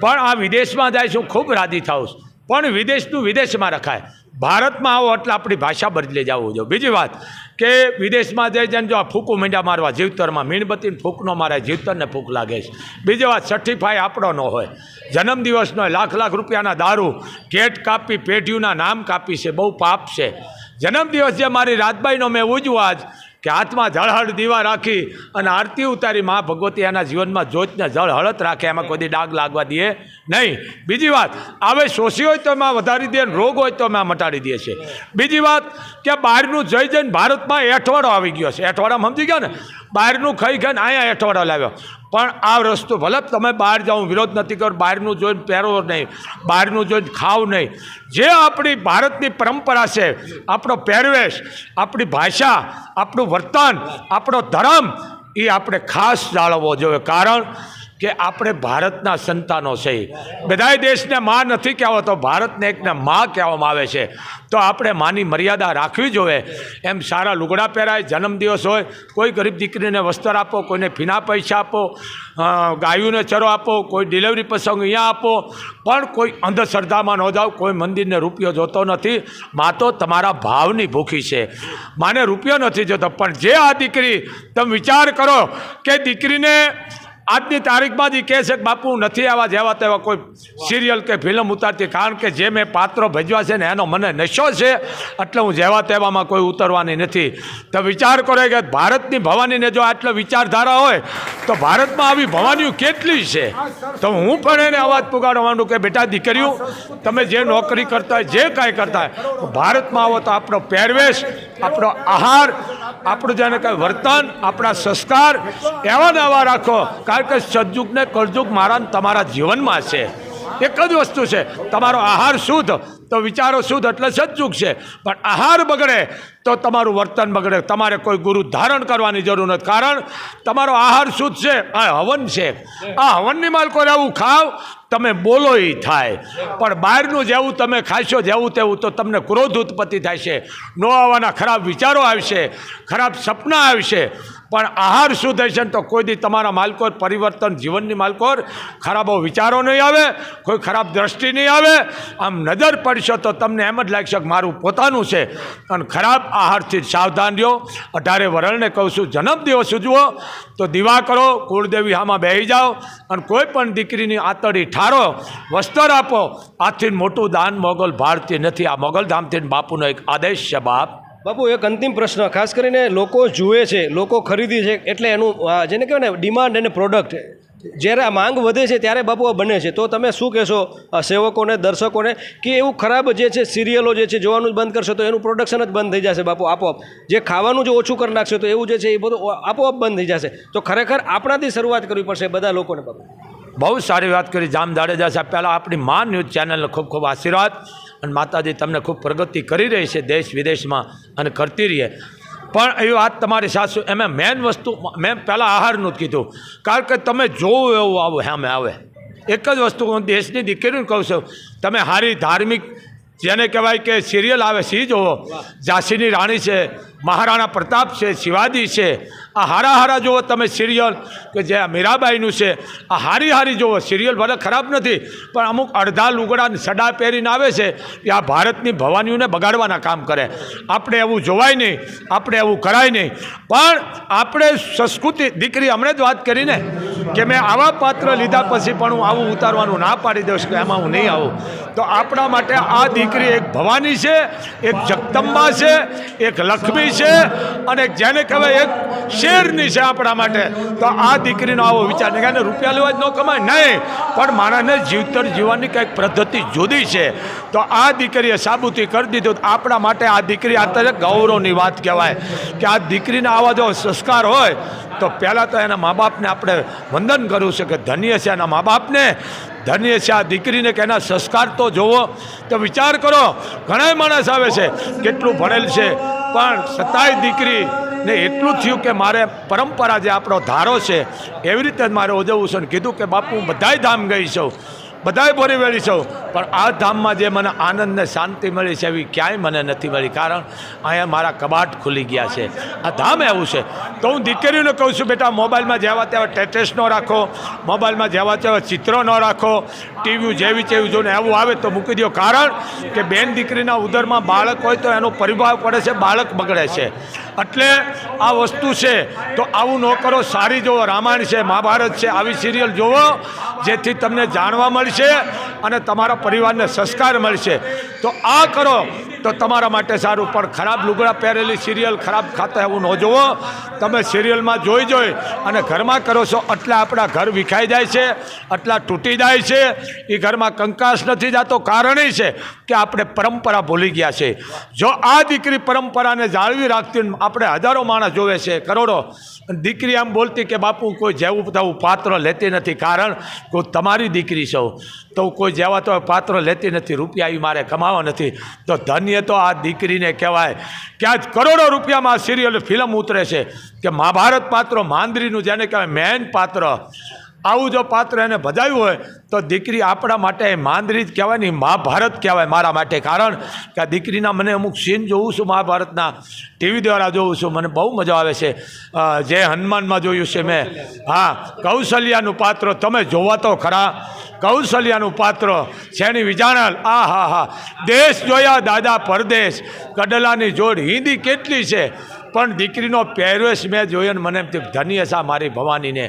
પણ આ વિદેશમાં જાય છું, ખૂબ રાજી થાઉં છું. પણ વિદેશનું વિદેશમાં રખાય, ભારતમાં આવો એટલે આપણી ભાષા બદલી જવું જોઈએ. બીજી વાત કે વિદેશમાં જઈ જઈને જો આ ફૂંકું મીંડા મારવા જીવતરમાં, મીણબત્તીને ફૂંક ન મારે, જીવતરને ફૂંક લાગે છે. બીજી વાત, સર્ટિફાઈ આપણો ન હોય, જન્મદિવસનો લાખ રૂપિયાના દારૂ, કેટ કાપી, પેઢીઓના નામ કાપી છે, બહુ પાપ છે. જન્મદિવસ જે મારી રાજબાઈનો મેં ઉજવા જ કે હાથમાં જળહળ દીવા રાખી અને આરતી ઉતારી, મા ભગવતી એના જીવનમાં જોતને જળ હળત રાખે, એમાં કોઈ ડાઘ લાગવા દે નહીં. બીજી વાત, આવે શોષી હોય તો એમાં વધારી દે, રોગ હોય તો એમાં મટાડી દે છે. બીજી વાત કે બહારનું જઈ જઈને ભારતમાં એઠવાડો આવી ગયો છે. એઠવાડામાં સમજી ગયા ને, બહારનું ખાઈ ખાઈને અહીંયા એઠવાડો લાવ્યો. પણ આ રસ્તો ભલે તમે બહાર જાઓ, વિરોધ નથી કરો, બહારનું જોઈને પહેરો નહીં, બહારનું જોઈને ખાવ નહીં. જે આપણી ભારતની પરંપરા છે, આપણો પહેરવેશ, આપણી ભાષા, આપણું વર્તન, આપણો ધર્મ, એ આપણે ખાસ જાળવવો જોઈએ. કારણ કે આપણે ભારતના સંતાનો છે. બધાય દેશને માં નથી કહેવાતો, ભારતને એકને માં કહેવામાં આવે છે. તો આપણે માની મર્યાદા રાખવી જોઈએ. એમ સારા લુગડા પહેરાય, જન્મદિવસ હોય, કોઈ ગરીબ દીકરીને વસ્ત્ર આપો, કોઈને ફીના પૈસા આપો, ગાયોને ચરો આપો, કોઈ ડિલિવરી પ્રસંગ અહીંયા આપો. પણ કોઈ અંધશ્રદ્ધામાં ન જાઓ. કોઈ મંદિરને રૂપિયો જોતો નથી, માં તો તમારા ભાવની ભૂખી છે, માને રૂપિયો નથી જોતો. પણ જે આ દીકરી, તમે વિચાર કરો કે દીકરીને આજની તારીખમાં જ કહે છે કે બાપુ નથી આવા જેવા તેવા કોઈ સિરિયલ કે ફિલ્મ ઉતારતી, કારણ કે જે મેં પાત્રો ભજવા છે ને એનો મને નશો છે, એટલે હું જેવા તેવામાં કોઈ ઉતરવાની નથી. તો વિચાર કરો કે ભારતની ભવાનીને જો આટલો વિચારધારા હોય તો ભારતમાં આવી ભવાનીઓ કેટલી છે. તો હું પણ એને અવાજ પુગાડવાનું કે બેટા દીકરીઓ, તમે જે નોકરી કરતા હોય, જે કાંઈ કરતા હોય, ભારતમાં આવો તો આપણો પહેરવેશ, આપણો આહાર, આપણું જેને કંઈ વર્તન, આપણા સંસ્કાર એવા ને એવા રાખો. કારણ કે સદયુગ ને કળયુગ મારા તમારા જીવનમાં છે. એક જ વસ્તુ છે, તમારો આહાર શુદ્ધ તો વિચારો શુદ્ધ એટલે સદયુગ છે. પણ આહાર બગડે તો તમારું વર્તન બગડે. તમારે કોઈ ગુરુ ધારણ કરવાની જરૂર નથી, કારણ તમારો આહાર શુદ્ધ છે. આ હવન છે, આ હવનની માલકો રહેવું ખાવ, તમે બોલો એ થાય. પણ બહારનું જેવું તમે ખાશો જેવું તેવું, તો તમને ક્રોધ ઉત્પત્તિ થાય છે, નો આવવાના ખરાબ વિચારો આવશે, ખરાબ સપના આવશે. પણ આહાર શુદ્ધ હશે ને તો કોઈ દી તમારા માલકોર પરિવર્તન જીવનની માલકોર ખરાબો વિચારો નહીં આવે, કોઈ ખરાબ દ્રષ્ટિ નહીં આવે. આમ નજર પડશે તો તમને એમ જ લાગશે કે મારું પોતાનું છે. અને ખરાબ આહારથી સાવધાન રહ્યો. 18 વરણને કહું છું, જન્મદિવસ ઉજવો તો દીવા કરો, કુળદેવી હામાં બેસી જાઓ અને કોઈ પણ દીકરીની આતડી ઠારો, વસ્ત્ર આપો. આથી મોટું દાન મોગલ ભારતીય નથી. આ મોગલધામથી બાપુનો એક આદેશ છે. બાપુ એક અંતિમ પ્રશ્ન, ખાસ કરીને લોકો જુએ છે, લોકો ખરીદી છે, એટલે એનું જેને કહેવાય ને ડિમાન્ડ અને પ્રોડક્ટ, જ્યારે આ માંગ વધે છે ત્યારે બાપુ આ બને છે. તો તમે શું કહેશો સેવકોને, દર્શકોને કે એવું ખરાબ જે છે સિરિયલો જે છે જોવાનું જ બંધ કરશો તો એનું પ્રોડક્શન જ બંધ થઈ જશે બાપુ આપોઆપ? જે ખાવાનું જો ઓછું કરી નાખશો તો એવું જે છે એ બધું આપોઆપ બંધ થઈ જશે. તો ખરેખર આપણાથી શરૂઆત કરવી પડશે બધા લોકોને. બાપુ બહુ સારી વાત કરી જામ જાડેજા સાહેબ. પહેલાં આપણી મા ન્યૂઝ ચેનલને ખૂબ ખૂબ આશીર્વાદ. અને માતાજી તમને ખૂબ પ્રગતિ કરી રહી છે દેશ વિદેશમાં અને કરતી રહીએ. પણ એવી વાત તમારી સાસુ, એમાં મેન વસ્તુ મેં પહેલાં આહારનું જ કીધું, કારણ કે તમે જોવો એવું આવો સામે આવે. એક જ વસ્તુ હું દેશની દીકરીને કહું છું, તમે સારી ધાર્મિક જેને કહેવાય કે સિરિયલ આવે સી જોવો. ઝાંસીની રાણી છે, મહારાણા પ્રતાપ છે, શિવાજી છે, આ હારા જુઓ તમે સિરિયલ, કે જે મીરાબાઈનું છે, આ હારી જુઓ સિરિયલ. ભલે ખરાબ નથી, પણ અમુક અડધા લુગડા સડા પહેરીને આવે છે એ આ ભારતની ભવાનીઓને બગાડવાના કામ કરે. આપણે એવું જોવાય નહીં, આપણે એવું કરાય નહીં. પણ આપણે સંસ્કૃતિ, દીકરી હમણાં જ વાત કરીને કે મેં આવા પાત્ર લીધા પછી પણ હું આવું ઉતારવાનું ના પાડી દઉં કે એમાં હું નહીં આવું. તો આપણા માટે આ દીકરી એક ભવાની છે, એક જગદંબા છે, એક લક્ષ્મી છે અને જેને કહેવાય એક શેરની છે આપણા માટે. તો આ દીકરીનો આવો વિચાર નહીં કે રૂપિયા લેવા જ ન કમાય, નહીં, પણ માણસને જીવતર જીવવાની કંઈક પદ્ધતિ જુદી છે. તો આ દીકરીએ સાબુતી કરી દીધું. આપણા માટે આ દીકરી અત્યારે ગૌરવની વાત કહેવાય કે આ દીકરીને આવા જો સંસ્કાર હોય તો પહેલાં તો એના મા બાપને આપણે વંદન કરવું છે કે ધન્ય છે એના મા બાપને, ધન્ય છે આ દીકરીને કે એના સંસ્કાર તો જોવો. તો વિચાર કરો, ઘણા માણસ આવે છે કેટલું ભણેલ છે પણ છતાંય દીકરીને એટલું થયું કે મારે પરંપરા જે આપણો ધારો છે એવી રીતે જ મારે ઉજવવું છે. ને કીધું કે બાપુ હું બધાય ધામ ગઈ છું, બધાય ભરી વેળી છું, પણ આ ધામમાં જે મને આનંદ ને શાંતિ મળી છે એવી ક્યાંય મને નથી મળી. કારણ અહીંયા મારા કબાટ ખુલી ગયા છે. આ ધામ એવું છે. તો હું દીકરીઓને કહું છું, બેટા મોબાઈલમાં જેવા તેવા ટેટસ ન રાખો, મોબાઈલમાં જેવા તેવા ચિત્રો ન રાખો, ટીવી જેવી તેવી જોઈને એવું આવે તો મૂકી દો. કારણ કે બેન દીકરીના ઉદરમાં બાળક હોય તો એનો પરિભાવ પડે છે, બાળક બગડે છે. એટલે આ વસ્તુ છે તો આવું ન કરો. સારી જોવો, રામાયણ છે, મહાભારત છે, આવી સિરિયલ જોવો જેથી તમને જાણવા મળશે અને તમારા પરિવારને સંસ્કાર મળશે. તો આ કરો તો તમારા માટે સારું. પણ ખરાબ લુગડા પહેરેલી સિરિયલ, ખરાબ ખાતા એવું ન જોવો. તમે સિરિયલમાં જોઈ અને ઘરમાં કરો છો એટલે આપણા ઘર વિખાઈ જાય છે, એટલા તૂટી જાય છે. એ ઘરમાં કંકાસ નથી જતો. કારણ એ છે કે આપણે પરંપરા ભૂલી ગયા છે. જો આ દીકરી પરંપરાને જાળવી રાખતી, આપણે હજારો માણસ જોવે છે, કરોડો. દીકરી આમ બોલતી કે બાપુ કોઈ જેવું તેવું પાત્ર લેતી નથી, કારણ કે તમારી દીકરી છો તો કોઈ જેવા તો પાત્ર લેતી નથી. રૂપિયા એ મારે કમાવા નથી. તો ધન્ય તો આ દીકરીને કહેવાય કે આજ કરોડો રૂપિયામાં સિરિયલ ફિલ્મ ઉતરે છે કે મહાભારત પાત્ર, માંદરીનું જેને કહેવાય મેન પાત્ર, આવું જો પાત્ર એને ભજાવ્યું હોય તો દીકરી આપણા માટે માંદરી જ કહેવાય ને, મહાભારત કહેવાય મારા માટે. કારણ કે આ દીકરીના મને અમુક સીન જોઉં છું મહાભારતના, ટીવી દ્વારા જોઉં છું, મને બહુ મજા આવે છે. જે હનુમાનમાં જોયું છે મેં, હા, કૌશલ્યાનું પાત્ર તમે જોવા તો ખરા. કૌશલ્યાનું પાત્ર, શેની વિજાણલ, હા, દેશ જોયા દાદા પરદેશ, કડલાની જોડ હિન્દી કેટલી છે, પણ દીકરીનો પહેરવેશ મેં જોયો ને મને એમ ધન્ય છે મારી ભવાનીને.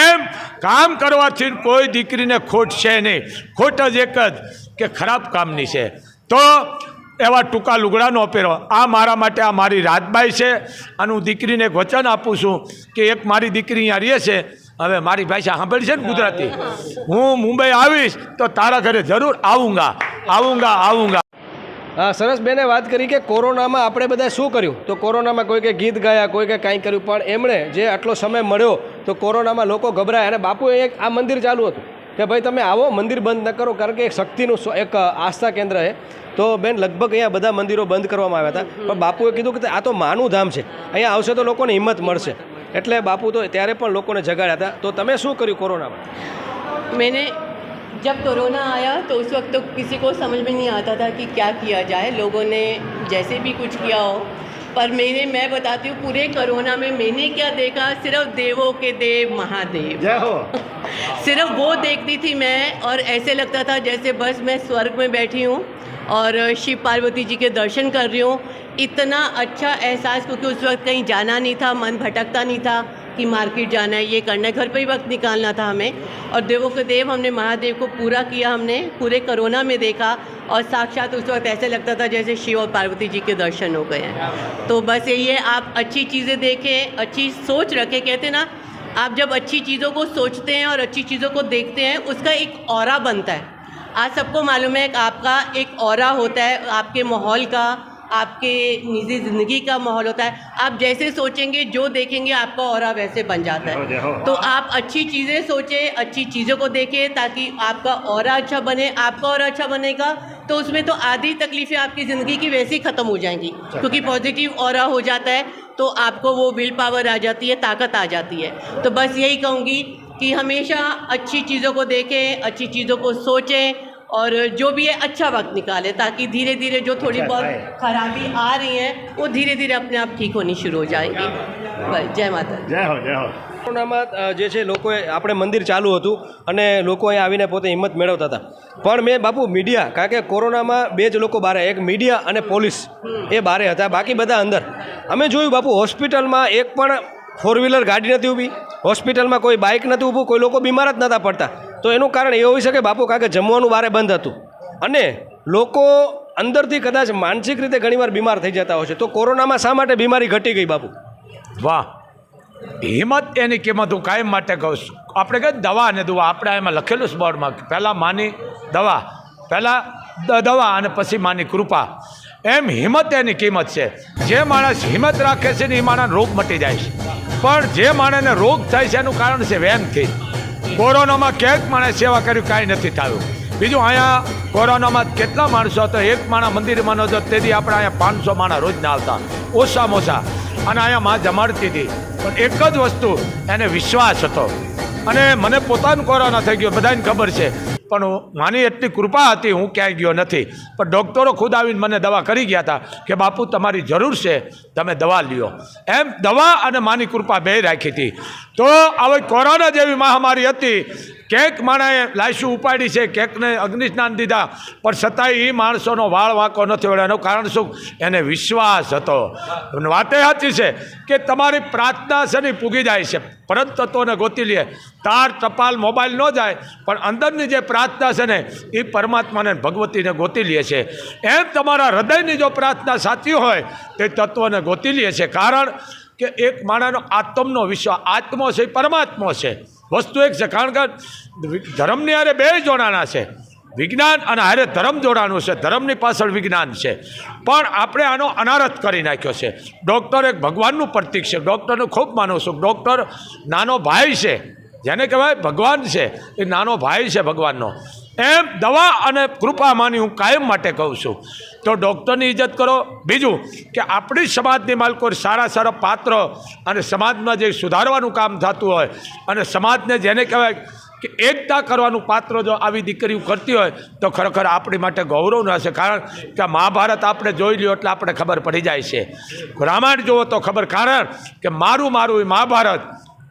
એમ કામ કરવાથી કોઈ દીકરીને ખોટ છે નહીં. ખોટ જ એક જ કે ખરાબ કામની છે. તો એવા ટૂંકા લુગડા ન પહેરો. આ મારા માટે, આ મારી રાજબાઈ છે. અને હું દીકરીને એક વચન આપું છું કે એક મારી દીકરી અહીંયા રહે છે. હવે મારી ભાષા સાંભળી છે ને ગુજરાતી, હું મુંબઈ આવીશ તો તારા ઘરે જરૂર આવુંગા. હા, સરસ બેને વાત કરી કે કોરોનામાં આપણે બધા શું કર્યું. તો કોરોનામાં કોઈ કે ગીત ગાયા, કોઈ કે કાંઈ કર્યું, પણ એમણે જે આટલો સમય મળ્યો તો કોરોનામાં લોકો ગભરાયા અને બાપુએ એક આ મંદિર ચાલુ હતું કે ભાઈ તમે આવો, મંદિર બંધ ન કરો, કારણ કે એક શક્તિનું એક આસ્થા કેન્દ્ર છે. તો બેન લગભગ અહીંયા બધા મંદિરો બંધ કરવામાં આવ્યા હતા, પણ બાપુએ કીધું કે આ તો માનું ધામ છે, અહીંયા આવશે તો લોકોને હિંમત મળશે. એટલે બાપુ તો ત્યારે પણ લોકોને જગાડ્યા હતા. તો તમે શું કર્યું કોરોનામાં? मैंने जब कोरोना आया तो उस वक्त तो किसी को समझ में नहीं आता था कि क्या किया जाए. लोगों ने जैसे भी कुछ किया हो, पर मैं बताती हूँ पूरे कोरोना में मैंने क्या देखा, सिर्फ देवों के देव महादेव, जय हो। सिर्फ वो देखती थी मैं, और ऐसे लगता था जैसे बस मैं स्वर्ग में बैठी हूँ और शिव पार्वती जी के दर्शन कर रही हूँ। इतना अच्छा एहसास, क्योंकि उस वक्त कहीं जाना नहीं था, मन भटकता नहीं था कि मार्केट जाना है, ये करना है, घर पे ही वक्त निकालना था हमें। और देवों के देव हमने महादेव को पूरा किया, हमने पूरे कोरोना में देखा, और साक्षात उस वक्त ऐसे लगता था जैसे शिव और पार्वती जी के दर्शन हो गए हैं। तो बस यही है, आप अच्छी चीज़ें देखें, अच्छी सोच रखें। कहते ना, आप जब अच्छी चीज़ों को सोचते हैं और अच्छी चीज़ों को देखते हैं, उसका एक ऑरा बनता है। आज सबको मालूम है कि आपका एक ऑरा होता है, आपके माहौल का, आपके निजी ज़िंदगी का माहौल होता है। आप जैसे सोचेंगे, जो देखेंगे, आपका ऑरा वैसे बन जाता है। तो आप अच्छी चीज़ें सोचें, अच्छी चीज़ों को देखें, ताकि आपका ऑरा अच्छा बने। आपका ऑरा अच्छा बनेगा तो उसमें तो आधी तकलीफ़ें आपकी ज़िंदगी की वैसे ही ख़त्म हो जाएंगी, क्योंकि पॉजिटिव ऑरा हो जाता है तो आपको वो विल पावर आ जाती है, ताकत आ जाती है। तो बस यही कहूँगी कि हमेशा अच्छी चीज़ों को देखें, अच्छी चीज़ों को सोचें, और जो भी है अच्छा वक्त निकाले, ताकि धीरे धीरे जो थोड़ी बहुत खराबी आ रही है वो धीरे धीरे अपने आप ठीक होनी शुरू हो जाएगी। बस, जय माता दी। જય હો જય હો। કોરોનામાં જે છે લોકોએ આપણે મંદિર ચાલુ હતું અને લોકો અહીંયા આવીને પોતે હિંમત મેળવતા હતા, પણ મેં બાપુ મીડિયા, કારણ કે કોરોનામાં બે જ લોકો બહાર, એક મીડિયા અને પોલીસ એ બહાર હતા, બાકી બધા અંદર। અમે જોયું બાપુ, હોસ્પિટલમાં એક પણ 4 વ્હીલર ગાડી નથી ઊભી, હોસ્પિટલમાં કોઈ બાઇક નથી ઊભું, કોઈ લોકો બીમાર જ નહોતા પડતા। તો એનું કારણ એ હોઈ શકે બાપુ, કારણ કે જમવાનું બારે બંધ હતું અને લોકો અંદરથી કદાચ માનસિક રીતે ઘણીવાર બીમાર થઈ જતા હોય છે। તો કોરોનામાં શા માટે બીમારી ઘટી ગઈ બાપુ? વાહ, હિંમત એની કિંમત હું કાયમ માટે કહું છું। આપણે કહે દવા અને દુવા, આપણે એમાં લખેલું છે બોર્ડમાં, પહેલાં માની દવા, પહેલાં દવા અને પછી માની કૃપા। એમ હિંમત એની કિંમત છે। જે માણસ હિંમત રાખે છે ને એ માણસ રોગ મટી જાય છે, પણ જે માણસને રોગ થાય છે એનું કારણ છે વહેમથી। કોરોનામાં ક્યાંક માણસ સેવા કર્યું, કાંઈ નથી થયું। બીજું, અહીંયા કોરોનામાં કેટલા માણસો હતા, એક માણસ મંદિરમાં નહોતો, તેથી આપણે અહીંયા 500 માણસ રોજના આવતા, ઓછામાં ઓછા, અને અહીંયા માં જમાડતી હતી। પણ એક જ વસ્તુ, એને વિશ્વાસ હતો। અને મને પોતાનું કોરોના થઈ ગયો, બધાને ખબર છે, પણ માની એટલી કૃપા હતી, હું ક્યાંય ગયો નથી। પણ ડૉક્ટરો ખુદ આવીને મને દવા કરી ગયા હતા કે બાપુ તમારી જરૂર છે, તમે દવા લ્યો। એમ દવા અને માની કૃપા બે રાખી હતી। તો હવે કોરોના જેવી મહામારી હતી, ક્યાંક માણસે લાશુ ઉપાડી છે, ક્યાંકને અગ્નિસ્નાન દીધા, પણ છતાંય એ માણસોનો વાળ વાંકો નથી વળ્યો। એનું કારણ શું? એને વિશ્વાસ હતો। વાત એ સાચી છે કે તમારી પ્રાર્થના છે ને પૂગી જાય છે, પરમ તત્વોને ગોતી લે। તાર ટપાલ મોબાઈલ ન જાય, પણ અંદરની જે પ્રાર્થના છે ને એ પરમાત્માને ભગવતીને ગોતી લે છે। એમ તમારા હૃદયની જો પ્રાર્થના સાચી હોય તે તત્વને ગોતી લે છે। કારણ કે એક માણસનો આત્મનો વિશ્વાસ, આત્મો છે એ પરમાત્મા છે, વસ્તુ એક છે। કારણ કે ધર્મની હારે બે જોડાણા છે, વિજ્ઞાન અને હારે ધર્મ જોડાણું છે, ધર્મની પાછળ વિજ્ઞાન છે। પણ આપણે આનો અનારત કરી નાખ્યો છે। ડૉક્ટર એક ભગવાનનું પ્રતીક છે, ડૉક્ટરને ખૂબ માનું છું। ડૉક્ટર નાનો ભાઈ છે, જેને કહેવાય ભગવાન છે, એ નાનો ભાઈ છે ભગવાનનો। એમ દવા અને કૃપા માની હું કાયમ માટે કહું છું। તો ડૉક્ટરની ઇજ્જત કરો। બીજું કે આપણી સમાજની માલકો સારા સારા પાત્ર અને સમાજમાં જે સુધારવાનું કામ થતું હોય, અને સમાજને જેને કહેવાય કે એકતા કરવાનું પાત્ર જો આવી દીકરીઓ કરતી હોય તો ખરેખર આપણી માટે ગૌરવનું હશે। કારણ કે મહાભારત આપણે જોઈ લ્યો એટલે આપણે ખબર પડી જાય છે, રામાયણ જુઓ તો ખબર। કારણ કે મારું મારું એ મહાભારત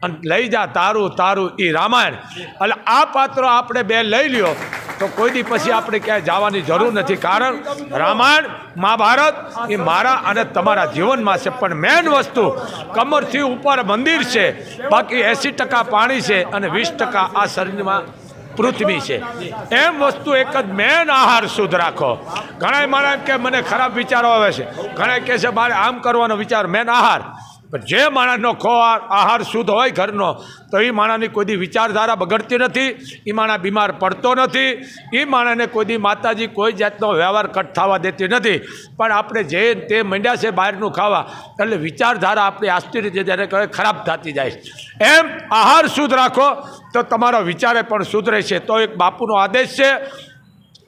અને લઈ જા તારું તારું એ રામાયણ। એટલે આ પાત્રો આપણે બે લઈ લ્યો તો કોઈ દી પછી આપણે ક્યાંય જવાની જરૂર નથી। કારણ રામાયણ મહાભારત એ મારા અને તમારા જીવનમાં છે, પણ મેન વસ્તુ કમરથી ઉપર મંદિર છે, બાકી 80% પાણી છે અને 20% આ શરીરમાં પૃથ્વી છે। એમ વસ્તુ એક જ, મેન આહાર શુદ્ધ રાખો। ઘણા માણસ કે મને ખરાબ વિચારો આવે છે, ઘણા કહે છે મારે આમ કરવાનો વિચાર, મેન આહાર। પણ જે માણસનો આહાર શુદ્ધ હોય ઘરનો, તો એ માણસની કોઈ દી વિચારધારા બગડતી નથી, એ માણસ બીમાર પડતો નથી, એ માણસને કોઈ દી માતાજી કોઈ જાતનો વ્યવહાર કટ થવા દેતી નથી। પણ આપણે જે તે મંડ્યા છે બહારનું ખાવા, એટલે વિચારધારા આપણી આસ્તી રીતે જ્યારે કહે ખરાબ થતી જાય। એમ આહાર શુદ્ધ રાખો તો તમારો વિચારે પણ શુદ્ધ રહેશે। તો એક બાપુનો આદેશ છે,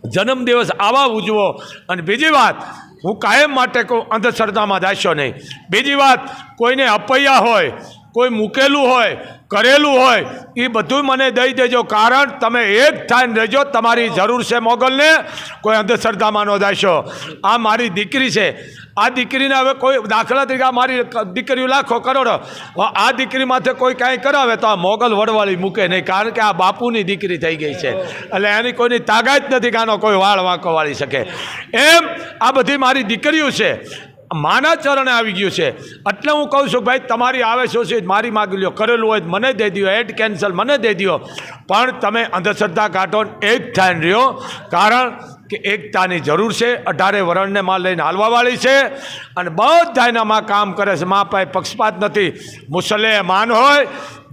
જન્મદિવસ આવા ઉજવો। અને બીજી વાત, હું કાયમ માટે કહું, અંધશ્રદ્ધામાં જાશો નહીં। બીજી વાત, કોઈને અપૈયા હોય, કોઈ મૂકેલું હોય, કરેલું હોય એ બધું મને દઈ દેજો, કારણ તમે એક થઈને રહેજો. તમારી જરૂર છે મોગલને, કોઈ અંધશ્રદ્ધામાં ન જાશો. આ મારી દીકરી છે. આ દીકરીને હવે કોઈ દાખલા તરીકે આ મારી દીકરીઓ લાખો કરોડો, આ દીકરી માથે કોઈ કાંઈ કરાવે તો આ મોગલ વડવાળી મૂકે નહીં, કારણ કે આ બાપુની દીકરી થઈ ગઈ છે. એટલે એની કોઈની તાકાત નથી કે આનો કોઈ વાળ વાંકો વાળી શકે. એમ આ બધી મારી દીકરીઓ છે, માના ચરણે આવી ગયું છે. એટલે હું કહું છું ભાઈ, તમારી આવે છે મારી માગી લ્યો, કરેલું હોય મને દઈ દો, એડ કેન્સલ મને દઈ દો, પણ તમે અંધશ્રદ્ધા કાઢો એક થઈને રહ્યો, કારણ કે એકતાની જરૂર છે. 18 વરણને માં લઈને હાલવાવાળી છે અને બધા એનામાં કામ કરે છે. મા પાસે પક્ષપાત નથી. મુસલમાન હોય,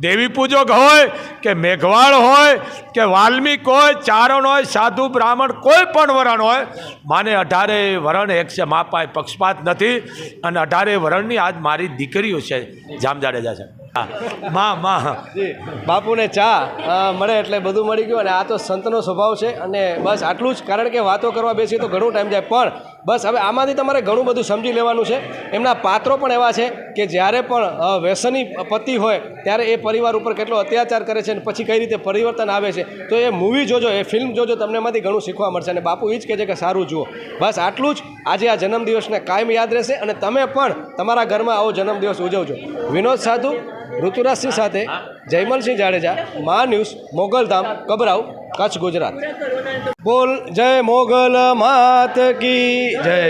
દેવી પૂજક હોય કે મેઘવાળ હોય કે વાલ્મિક હોય, ચારણ હોય, સાધુ બ્રાહ્મણ, કોઈ પણ વરણ હોય, માને 18 વરણ એક છે. મા પાસે પક્ષપાત નથી. અને 18 વરણની આજ મારી દીકરીઓ છે. જામ જાડેજા છે. માં બાપુને ચા મળે એટલે બધું મળી ગયું. અને આ તો સંતનો સ્વભાવ છે. અને બસ આટલું જ, કારણ કે વાતો કરવા બેસીએ તો ઘણું ટાઈમ જાય, પણ બસ હવે આમાંથી તમારે ઘણું બધું સમજી લેવાનું છે. એમના પાત્રો પણ એવા છે કે જ્યારે પણ વ્યસની પતિ હોય ત્યારે એ પરિવાર ઉપર કેટલો અત્યાચાર કરે છે અને પછી કઈ રીતે પરિવર્તન આવે છે. તો એ મૂવી જોજો, એ ફિલ્મ જોજો, તમને એમાંથી ઘણું શીખવા મળશે. અને બાપુ એ જ કહે છે કે સારું જુઓ. બસ આટલું જ. આજે આ જન્મદિવસને કાયમ યાદ રહેશે અને તમે પણ તમારા ઘરમાં આવો જન્મદિવસ ઉજવજો. વિનોદ સાધુ, ઋતુરાજસિંહ સાથે જયમલસિંહ જાડેજા, મા ન્યૂઝ, મોગલધામ, કબરાવ, કચ્છ, ગુજરાત. બોલ જય મોગલ માત કી જય.